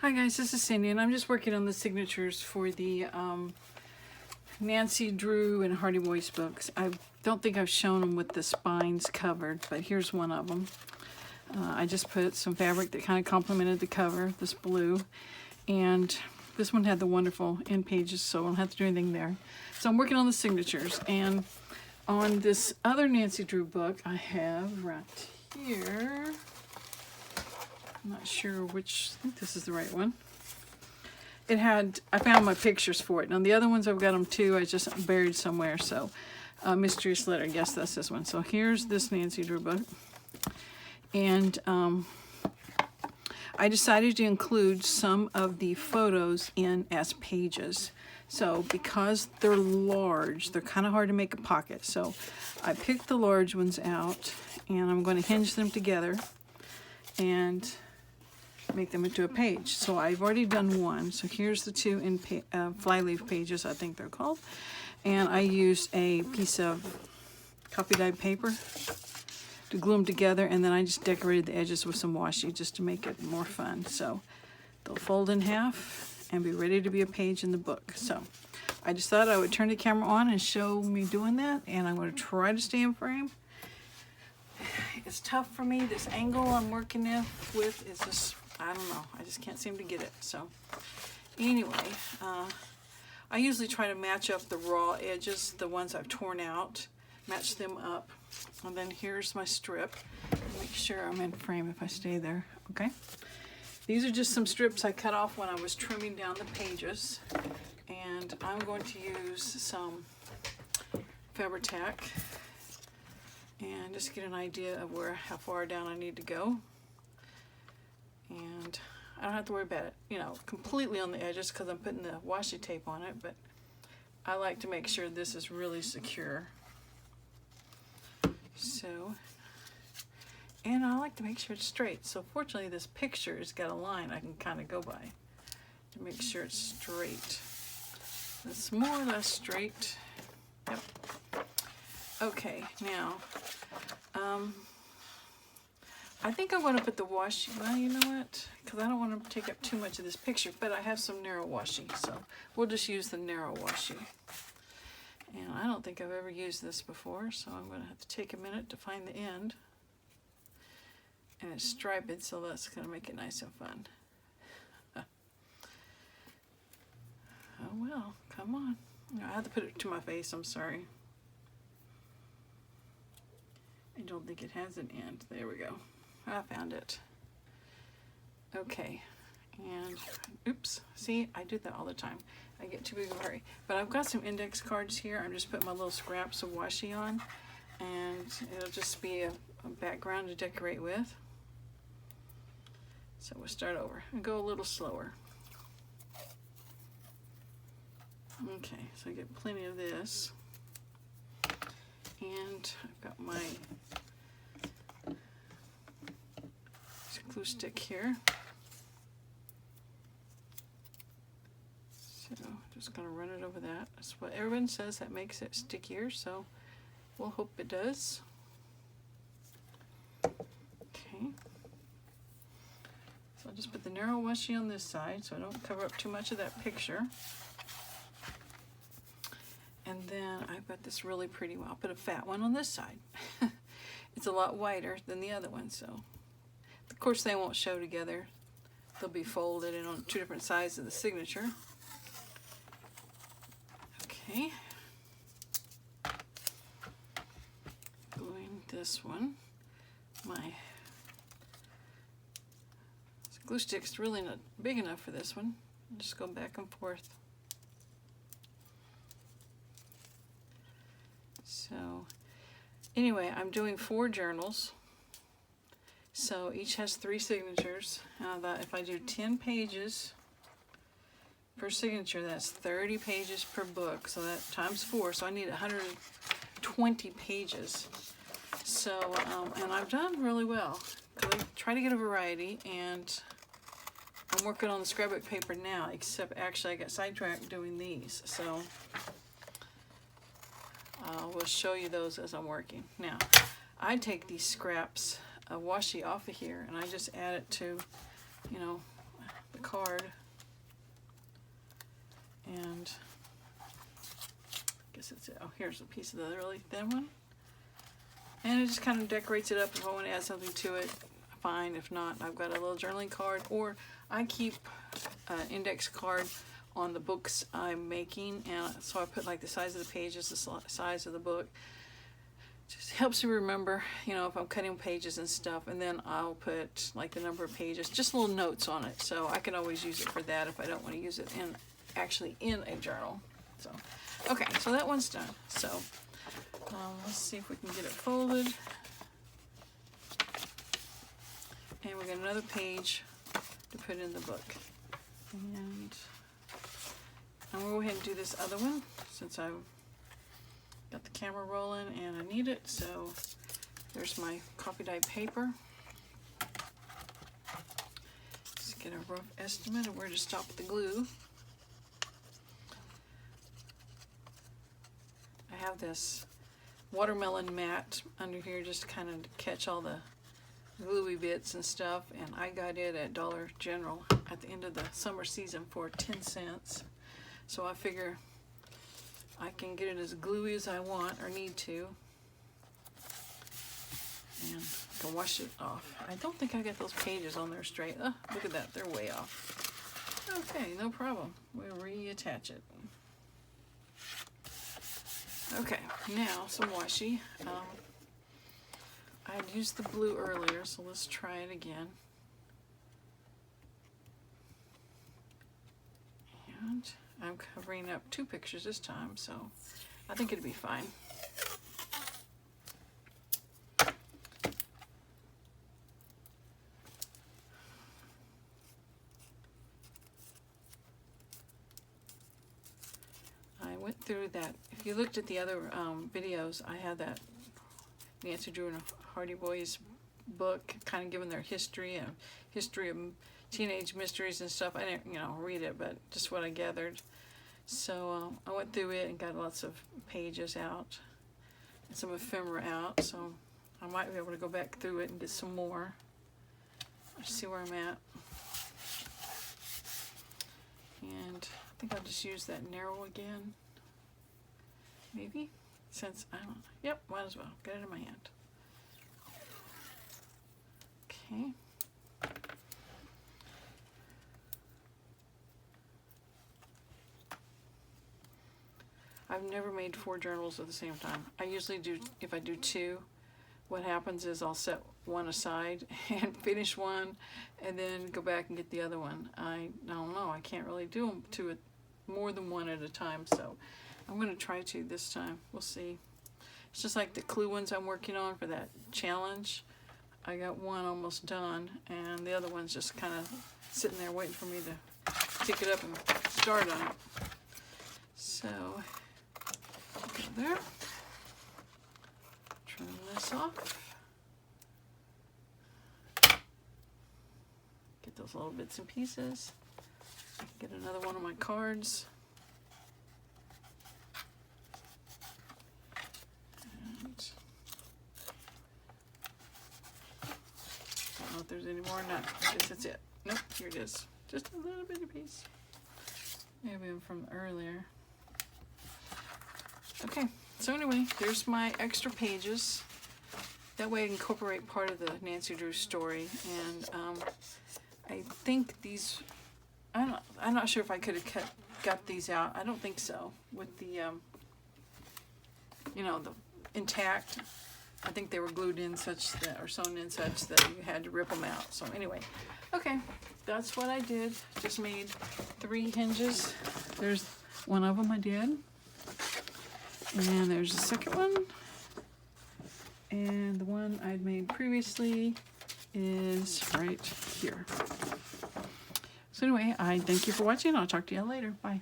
Hi guys, this is Cindy, and I'm just working on the signatures for the Nancy Drew and Hardy Boys books. I don't think I've shown them with the spines covered, but here's one of them. I just put some fabric that kind of complemented the cover, this blue, and this one had the wonderful end pages, so I don't have to do anything there. So I'm working on the signatures, and on this other Nancy Drew book, I have right here, I'm not sure which, I think this is the right one. It had, I found my pictures for it. Now the other ones I've got them too, I just buried somewhere, so Mysterious Letter, I guess that's this one. So here's this Nancy Drew book. And I decided to include some of the photos in as pages. So because they're large, they're kind of hard to make a pocket. So I picked the large ones out, and I'm going to hinge them together and make them into a page. So I've already done one. So here's the two in flyleaf pages, I think they're called. And I used a piece of copy dyed paper to glue them together, and then I just decorated the edges with some washi just to make it more fun. So they'll fold in half and be ready to be a page in the book. So I just thought I would turn the camera on and show me doing that, and I'm going to try to stay in frame. It's tough for me. This angle I'm working with is just, I don't know, I just can't seem to get it. So anyway, I usually try to match up the raw edges, the ones I've torn out, match them up. And then here's my strip. Make sure I'm in frame if I stay there. Okay. These are just some strips I cut off when I was trimming down the pages. And I'm going to use some Fabri-Tac and just get an idea of how far down I need to go. And I don't have to worry about it, you know, completely on the edges because I'm putting the washi tape on it, but I like to make sure this is really secure. So, and I like to make sure it's straight. So fortunately this picture has got a line I can kind of go by to make sure it's straight. It's more or less straight. Yep. Okay, now, I think I want to put the washi, well, you know what? Because I don't want to take up too much of this picture, but I have some narrow washi, so we'll just use the narrow washi. And I don't think I've ever used this before, so I'm going to have to take a minute to find the end. And it's striped, so that's going to make it nice and fun. Oh well, come on. I have to put it to my face, I'm sorry. I don't think it has an end. There we go. I found it. Okay, and oops, see, I do that all the time. I get too big of a hurry. But I've got some index cards here. I'm just putting my little scraps of washi on, and it'll just be a background to decorate with. So we'll start over and go a little slower. Okay, so I get plenty of this. And I've got my glue stick here. So just going to run it over that. That's what everyone says, that makes it stickier, so we'll hope it does. Okay. So I'll just put the narrow washi on this side so I don't cover up too much of that picture. And then I've got this really pretty one. I'll put a fat one on this side. It's a lot wider than the other one, so of course they won't show together. They'll be folded in on two different sides of the signature. Okay. Gluing this one. My glue stick's really not big enough for this one. I'll just go back and forth. So anyway, I'm doing 4 journals. So each has 3 signatures. If I do 10 pages per signature, that's 30 pages per book. So that times 4, so I need 120 pages. So, and I've done really well. I try to get a variety, and I'm working on the scrapbook paper now, except actually I got sidetracked doing these. So we'll show you those as I'm working. Now, I take these scraps of washi off of here, and I just add it to, you know, the card. And I guess it's, oh, here's a piece of the really thin one. And it just kind of decorates it up. If I want to add something to it, fine. If not, I've got a little journaling card, or I keep an index card on the books I'm making, and so I put like the size of the pages, the size of the book. Just helps me remember, you know, if I'm cutting pages and stuff, and then I'll put like the number of pages, just little notes on it, so I can always use it for that if I don't want to use it actually in a journal. So, okay, so that one's done. So let's see if we can get it folded. And we got another page to put in the book. And I'm going to go ahead and do this other one since I've got the camera rolling and I need it. So there's my coffee dye paper. Let's get a rough estimate of where to stop the glue. I have this watermelon mat under here just to kind of catch all the gluey bits and stuff, and I got it at Dollar General at the end of the summer season for 10 cents. So I figure I can get it as gluey as I want or need to, and I can wash it off. I don't think I got those pages on there straight. Look at that, they're way off. Okay, no problem. We'll reattach it. Okay, now some washi. I had used the blue earlier, so let's try it again. And I'm covering up 2 pictures this time, so I think it'll be fine. I went through that. If you looked at the other videos, I had that Nancy Drew and Hardy Boys book, kind of giving their history and history of teenage mysteries and stuff. I didn't, you know, read it, but just what I gathered. So I went through it and got lots of pages out and some ephemera out. So I might be able to go back through it and get some more. Let's see where I'm at. And I think I'll just use that narrow again. Maybe, since I don't know. Yep, might as well. Get it in my hand. Okay. I've never made 4 journals at the same time. I usually do, if I do 2, what happens is I'll set one aside and finish one and then go back and get the other one. I don't know, I can't really do them 2 more than 1 at a time, so I'm going to try to this time. We'll see. It's just like the clue ones I'm working on for that challenge. I got one almost done, and the other one's just kind of sitting there waiting for me to pick it up and start on it. So, go there. Trim this off. Get those little bits and pieces. Get another one of my cards. I don't know if there's any more or not. I guess that's it. Nope, here it is. Just a little bitty piece. Maybe from earlier. Okay, so anyway, there's my extra pages. That way I can incorporate part of the Nancy Drew story. And I think these, I'm not sure if I could have got these out. I don't think so. With the, you know, the intact. I think they were glued in such that, or sewn in such that you had to rip them out. So anyway, okay, that's what I did. Just made 3 hinges. There's one of them I did. And there's the second one. And the one I'd made previously is right here. So anyway, I thank you for watching. I'll talk to you later. Bye.